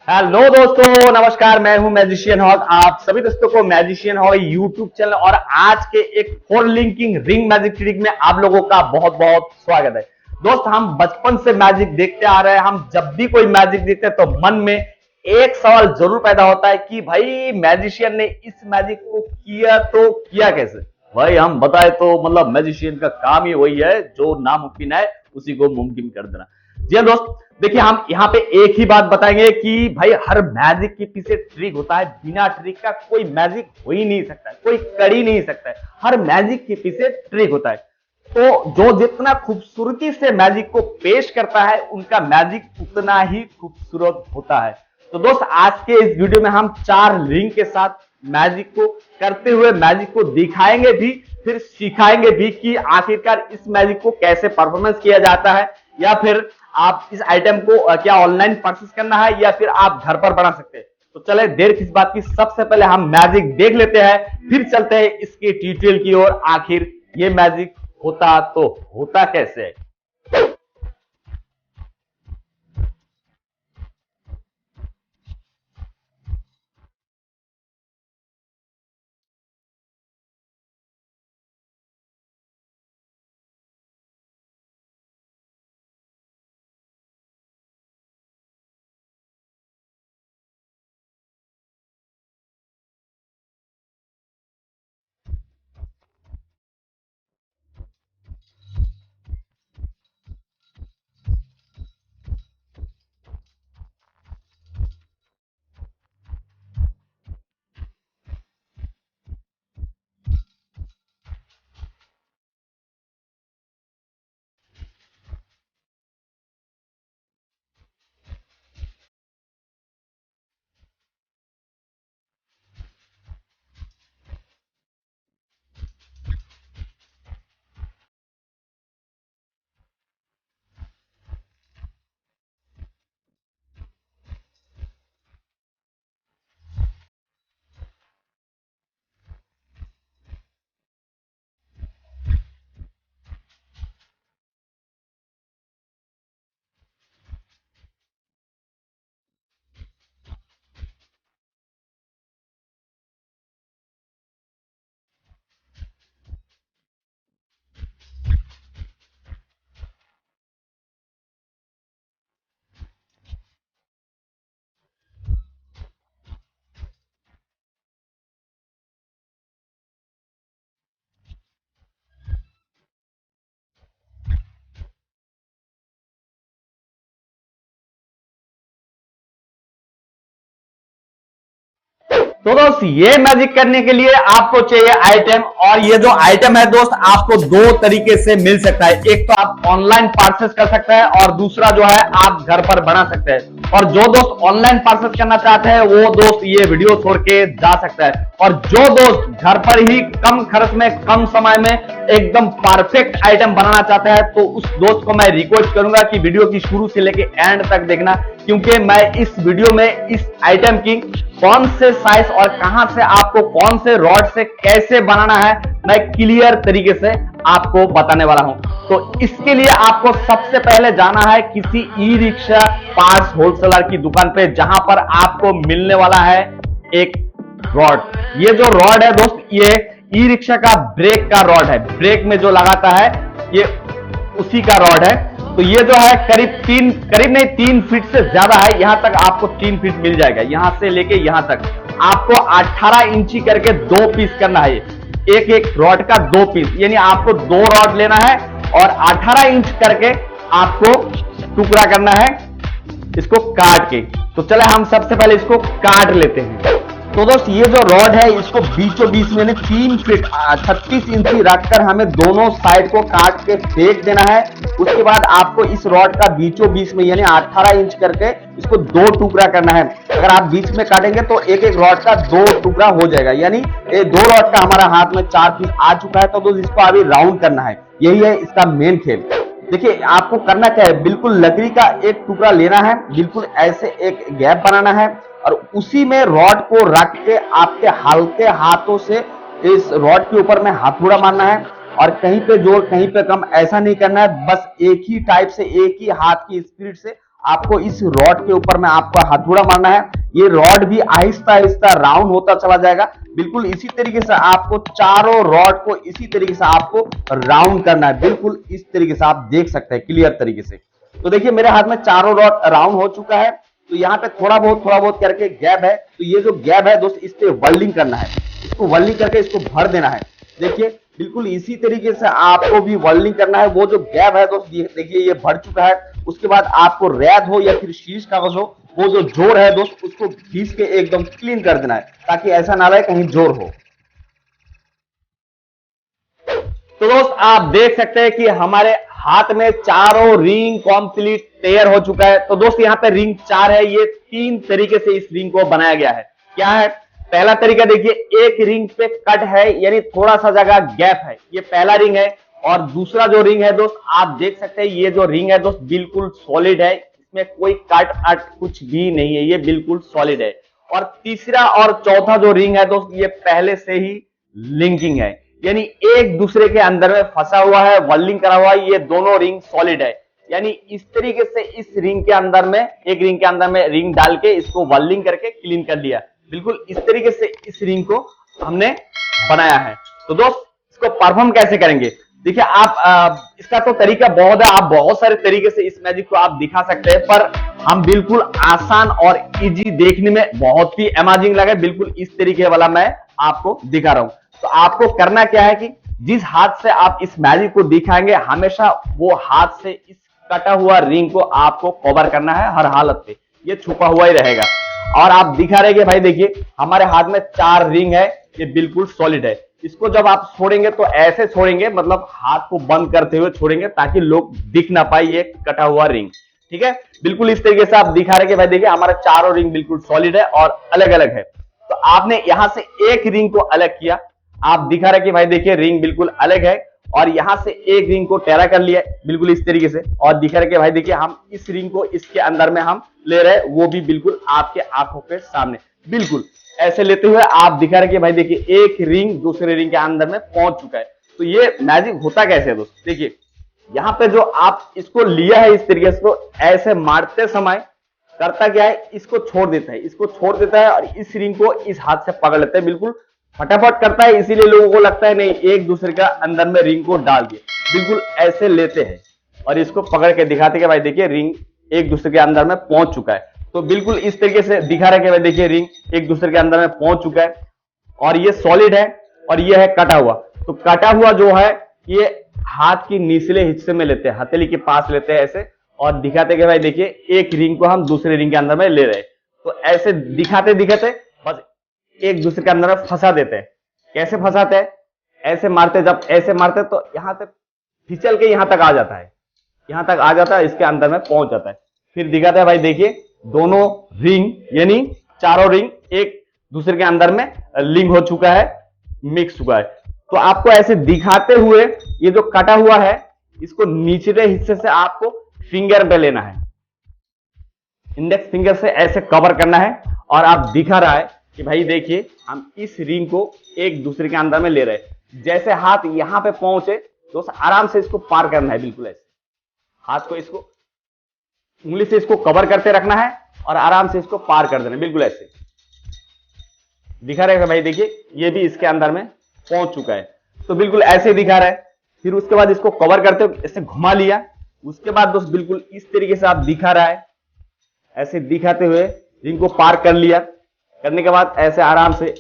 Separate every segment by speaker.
Speaker 1: Hello दोस्तों, नमस्कार। मैं हूं मैजिशियन हॉग। आप सभी दोस्तों को मैजिशियन हॉग यूट्यूब चैनल और आज के एक four linking ring magic trick में आप लोगों का बहुत बहुत स्वागत है। दोस्त, हम बचपन से मैजिक देखते आ रहे हैं। हम जब भी कोई मैजिक देखते हैं तो मन में एक सवाल जरूर पैदा होता है कि भाई मैजिशियन ने इस मैजिक को किया तो किया कैसे। भाई हम बताए तो मतलब मैजिशियन का काम ही वही है, जो नामुमकिन है उसी को मुमकिन कर देना। जी हाँ दोस्त, देखिए हम यहाँ पे एक ही बात बताएंगे कि भाई हर मैजिक के पीछे ट्रिक होता है। बिना ट्रिक का कोई मैजिक हो ही नहीं सकता, कोई कर ही नहीं सकता है। हर मैजिक के पीछे ट्रिक होता है। तो जो जितना खूबसूरती से मैजिक को पेश करता है, उनका मैजिक उतना ही खूबसूरत होता है। तो दोस्त, आज के इस वीडियो में हम 4 रिंग के साथ मैजिक को करते हुए मैजिक को दिखाएंगे भी, फिर सिखाएंगे भी कि आखिरकार इस मैजिक को कैसे परफॉर्मेंस किया जाता है, या फिर आप इस आइटम को क्या ऑनलाइन परचेस करना है या फिर आप घर पर बना सकते हैं। तो चले देर किस बात की, सबसे पहले हम मैजिक देख लेते हैं, फिर चलते हैं इसके ट्यूटोरियल की ओर। आखिर ये मैजिक होता तो होता कैसे है। तो दोस्त, ये मैजिक करने के लिए आपको चाहिए आइटम, और ये जो आइटम है दोस्त, आपको दो तरीके से मिल सकता है। एक तो आप ऑनलाइन परचेस कर सकते हैं और दूसरा जो है आप घर पर बना सकते हैं। और जो दोस्त ऑनलाइन परचेस करना चाहते हैं वो दोस्त ये वीडियो छोड़ के जा सकता है। और जो दोस्त घर पर ही कम खर्च में कम समय में एकदम परफेक्ट आइटम बनाना चाहते हैं, तो उस दोस्त को मैं रिक्वेस्ट करूंगा कि वीडियो की शुरू से लेके एंड तक देखना, क्योंकि मैं इस वीडियो में इस आइटम की कौन से साइज और कहां से आपको कौन से रॉड से कैसे बनाना है, मैं क्लियर तरीके से आपको बताने वाला हूं। तो इसके लिए आपको सबसे पहले जाना है किसी ई रिक्शा पार्ट्स होलसेलर की दुकान पे, जहां पर आपको मिलने वाला है एक रॉड। ये जो रॉड है दोस्त, ये ई रिक्शा का ब्रेक का रॉड है। ब्रेक में जो लगाता है ये उसी का रॉड है। तो ये जो है करीब नहीं 3 फीट से ज्यादा है। यहां तक आपको 3 फीट मिल जाएगा, यहां से लेके यहां तक आपको 18 इंची करके 2 पीस करना है। एक एक रॉड का 2 पीस, यानी आपको 2 रॉड लेना है और 18 इंच करके आपको टुकड़ा करना है इसको काट के। तो चले हम सबसे पहले इसको काट लेते हैं। तो दोस्त, ये जो रॉड है इसको बीचों बीच में 3 फीट 36 इंची रखकर हमें दोनों साइड को काट के फेंक देना है। उसके बाद आपको इस रॉड का बीचों बीच में यानी 18 इंच करके इसको 2 टुकड़ा करना है। अगर आप बीच में काटेंगे तो एक एक रॉड का 2 टुकड़ा हो जाएगा, यानी ये 2 रॉड का हमारा हाथ में 4 पीस आ चुका है। तो दोस्त, इसको अभी राउंड करना है, यही है इसका मेन खेल। देखिए आपको करना क्या है, बिल्कुल लकड़ी का एक टुकड़ा लेना है, बिल्कुल ऐसे एक गैप बनाना है और उसी में रॉड को रख के आपके हल्के हाथों से इस रॉड के ऊपर में हथौड़ा मारना है। और कहीं पे जोर कहीं पे कम ऐसा नहीं करना है, बस एक ही टाइप से एक ही हाथ की स्पीड से आपको इस रॉड के ऊपर में आपको हथौड़ा मारना है। ये रॉड भी आहिस्ता आहिस्ता राउंड होता चला जाएगा। बिल्कुल इसी तरीके से आपको चारों रॉड को इसी तरीके से आपको राउंड करना है। बिल्कुल इस तरीके से आप देख सकते हैं क्लियर तरीके से। तो देखिए मेरे हाथ में चारों रॉड राउंड हो चुका है। तो यहाँ पे थोड़ा बहुत करके गैप है, तो ये जो गैप है दोस्त इस पे वेल्डिंग करना है। इसको वेल्डिंग करके इसको भर देना है। देखिए बिल्कुल इसी तरीके से आपको भी वेल्डिंग करना है। वो जो गैप है दोस्त देखिए ये भर चुका है। उसके बाद आपको रैद हो या फिर शीश कागज हो, वो जो जोड़ है दोस्त उसको घीस के एकदम क्लीन कर देना है, ताकि ऐसा ना रहे कहीं जोड़ हो। तो दोस्त आप देख सकते हैं कि हमारे हाथ में चारों रिंग कंप्लीट तैयार हो चुका है। तो दोस्त यहाँ पे रिंग 4 है। ये 3 तरीके से इस रिंग को बनाया गया है। क्या है? पहला तरीका देखिए, एक रिंग पे कट है यानी थोड़ा सा जगह गैप है, ये पहला रिंग है। और दूसरा जो रिंग है दोस्त आप देख सकते हैं, ये जो रिंग है दोस्त बिल्कुल सॉलिड है, इसमें कोई कट अट कुछ भी नहीं है, ये बिल्कुल सॉलिड है। और तीसरा और चौथा जो रिंग है दोस्त ये पहले से ही लिंकिंग है, यानी एक दूसरे के अंदर में फंसा हुआ है, वेल्डिंग करा हुआ है। ये दोनों रिंग सॉलिड है, यानी इस तरीके से इस रिंग के अंदर में एक रिंग के अंदर में रिंग डाल के इसको वेल्डिंग करके क्लीन कर लिया। बिल्कुल इस तरीके से इस रिंग को हमने बनाया है। तो दोस्त इसको परफॉर्म कैसे करेंगे? देखिए आप इसका तो तरीका बहुत है, आप बहुत सारे तरीके से इस मैजिक को आप दिखा सकते हैं, पर हम बिल्कुल आसान और इजी, देखने में बहुत ही अमेजिंग लगे, बिल्कुल इस तरीके वाला मैं आपको दिखा रहा हूं। तो आपको करना क्या है कि जिस हाथ से आप इस मैजिक को दिखाएंगे हमेशा वो हाथ से इस कटा हुआ रिंग को आपको कवर करना है हर हालत में, ये छुपा हुआ ही रहेगा। और आप दिखा रहे कि भाई देखिए हमारे हाथ में 4 रिंग है, ये बिल्कुल सॉलिड है। इसको जब आप छोड़ेंगे तो ऐसे छोड़ेंगे, मतलब हाथ को बंद करते हुए छोड़ेंगे ताकि लोग दिख ना पाए ये कटा हुआ रिंग। ठीक है, बिल्कुल इस तरीके से आप दिखा रहे कि भाई देखिए हमारे चारों रिंग बिल्कुल सॉलिड है और अलग अलग है। तो आपने यहां से एक रिंग को अलग किया, आप दिखा रहे कि भाई देखिए रिंग बिल्कुल अलग है, और यहां से एक रिंग को टेढ़ा कर लिया बिल्कुल इस तरीके से, और दिखा रहे कि भाई देखिए हम इस रिंग को इसके अंदर में हम ले रहे हैं, वो भी बिल्कुल आपके आंखों के सामने बिल्कुल ऐसे लेते हुए आप दिखा रहे कि भाई देखिए एक रिंग दूसरे रिंग के अंदर में पहुंच चुका है। तो ये मैजिक होता कैसे है दोस्त? देखिए यहां पे जो आप इसको लिया है इस तरीके से, तो ऐसे मारते समय करता क्या है, इसको छोड़ देता है, इसको छोड़ देता है और इस रिंग को इस हाथ से पकड़ लेता है, बिल्कुल फटाफट करता है। इसीलिए लोगों को लगता है नहीं एक दूसरे का अंदर में रिंग को डाल दिए, बिल्कुल ऐसे लेते हैं और इसको पकड़ के दिखाते कि भाई देखिए रिंग एक दूसरे के अंदर में पहुंच चुका है। तो बिल्कुल इस तरीके से दिखा रहे कि भाई देखिए रिंग एक दूसरे के अंदर में पहुंच चुका है, और ये सॉलिड है और ये है कटा हुआ। तो कटा हुआ जो है ये हाथ की निचले हिस्से में लेते हैं, हथेली के पास लेते हैं ऐसे, और दिखाते कि भाई देखिए एक रिंग को हम दूसरे रिंग के अंदर में ले रहे हैं। तो ऐसे दिखाते दिखाते बस एक दूसरे के अंदर में फंसा देते हैं। कैसे फंसाते हैं? ऐसे मारते, जब ऐसे मारते तो यहां से फिसल के यहां तक आ जाता है, यहां तक आ जाता है, इसके अंदर में पहुंच जाता है। फिर दिखाते हैं भाई देखिए दोनों रिंग यानी चारों रिंग एक दूसरे के अंदर में लिंक हो चुका है, मिक्स हुआ है। तो आपको ऐसे दिखाते हुए ये जो कटा हुआ है इसको निचले हिस्से से आपको फिंगर पे लेना है, इंडेक्स फिंगर से ऐसे कवर करना है, और आप दिखा रहा है कि भाई देखिए हम इस रिंग को एक दूसरे के अंदर में ले रहे हैं। जैसे हाथ यहां पे पहुंचे तो आराम से इसको पार करना है, बिल्कुल ऐसे हाथ को इसको उंगली से इसको कवर करते रखना है और आराम से इसको पार कर देना, बिल्कुल ऐसे दिखा रहेगा। भाई देखिए ये भी इसके अंदर में पहुंच चुका है, तो बिल्कुल ऐसे दिखा रहा है। फिर उसके बाद इसको कवर करते हुए ऐसे घुमा लिया, उसके बाद दोस्त बिल्कुल इस तरीके से आप दिखा रहा है, ऐसे दिखाते हुए रिंग को पार कर लिया। करने के बाद ऐसे आराम से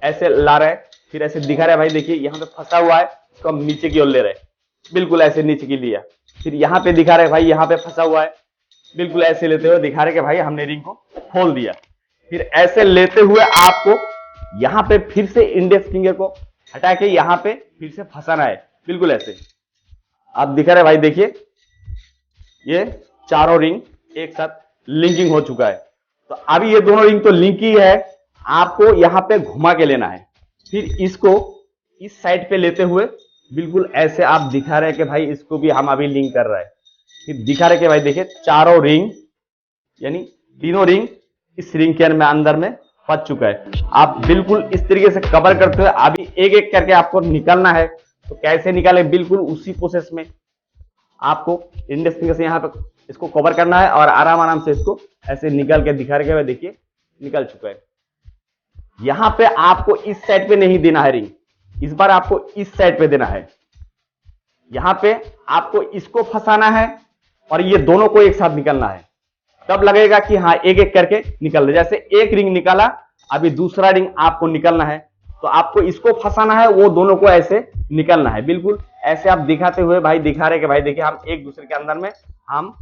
Speaker 1: ऐसे ला रहा है, फिर ऐसे दिखा रहा है भाई देखिए यहाँ पे फंसा हुआ है, इसको हम नीचे की ओर ले रहे हैं, बिल्कुल ऐसे नीचे की लिया। फिर यहाँ पे दिखा रहे भाई यहाँ पे फंसा हुआ है, बिल्कुल ऐसे लेते हुए दिखा रहे कि भाई हमने रिंग को खोल दिया। फिर ऐसे लेते हुए आपको यहां पे फिर से इंडेक्स फिंगर को हटा के यहां पे फिर से फंसाना है, बिल्कुल ऐसे आप दिखा रहे भाई देखिए ये चारों रिंग एक साथ लिंकिंग हो चुका है। तो अभी ये दोनों रिंग तो लिंक ही है, आपको यहां पे घुमा के लेना है। फिर इसको इस साइड पे लेते हुए बिल्कुल ऐसे आप दिखा रहे कि भाई इसको भी हम अभी लिंक कर रहे हैं। फिर दिखा रहे कि भाई देखिए चारों रिंग यानी तीनों रिंग इस रिंग के अंदर में फंस चुका है। आप बिल्कुल इस तरीके से कवर करते हुए अभी एक एक करके आपको निकालना है। तो कैसे निकाले? बिल्कुल उसी प्रोसेस में आपको इंडेक्स फिंगर से यहाँ पे इसको कवर करना है और आराम आराम से इसको ऐसे निकल के दिखा रहे, देखिए निकल चुका है। यहां पे आपको इस साइड पे नहीं देना है रिंग, इस बार आपको इस साइड पे देना है। यहां पे आपको इसको फंसाना है और ये दोनों को एक साथ निकलना है, तब लगेगा कि हाँ एक एक करके निकल रहे। जैसे एक रिंग निकाला, अभी दूसरा रिंग आपको निकलना है, तो आपको इसको फंसाना है, वो दोनों को ऐसे निकलना है। बिल्कुल ऐसे आप दिखाते हुए भाई दिखा रहे कि भाई देखिए हम एक दूसरे के अंदर में हम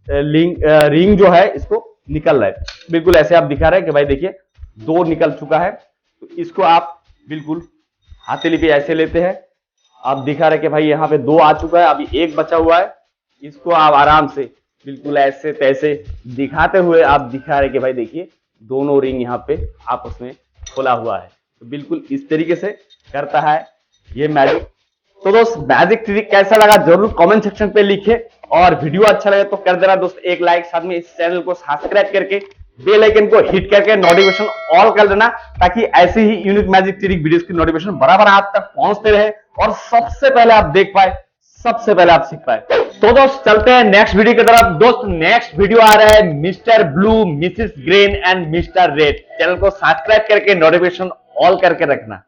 Speaker 1: रिंग जो है इसको निकल रहा है। बिल्कुल ऐसे आप दिखा रहे हैं कि भाई देखिए दो निकल चुका है। तो इसको आप बिल्कुल हथेली पे ऐसे लेते हैं, आप दिखा रहे कि भाई यहाँ पे दो आ चुका है, अभी एक बचा हुआ है। इसको आप आराम से बिल्कुल ऐसे तैसे दिखाते हुए आप दिखा रहे कि भाई देखिए दोनों रिंग यहाँ पे आपस में खुला हुआ है। तो बिल्कुल इस तरीके से करता है ये मैजिक। तो दोस्त मैजिक ट्रिक कैसा लगा जरूर कमेंट सेक्शन पे लिखे, और वीडियो अच्छा लगे तो कर देना दोस्त एक लाइक, साथ में इस चैनल को सब्सक्राइब करके बेल आइकन को हिट करके नोटिफिकेशन ऑल कर देना, ताकि ऐसे ही यूनिक मैजिक ट्रिक वीडियोस की नोटिफिकेशन बराबर आप तक पहुंचते रहे और सबसे पहले आप देख पाए, सबसे पहले आप सीख पाए। तो दोस्त चलते हैं नेक्स्ट वीडियो की तरफ। दोस्त नेक्स्ट वीडियो आ रहा है mister blue, Mrs green and mister red. Channel को सब्सक्राइब करके नोटिफिकेशन ऑल करके रखना।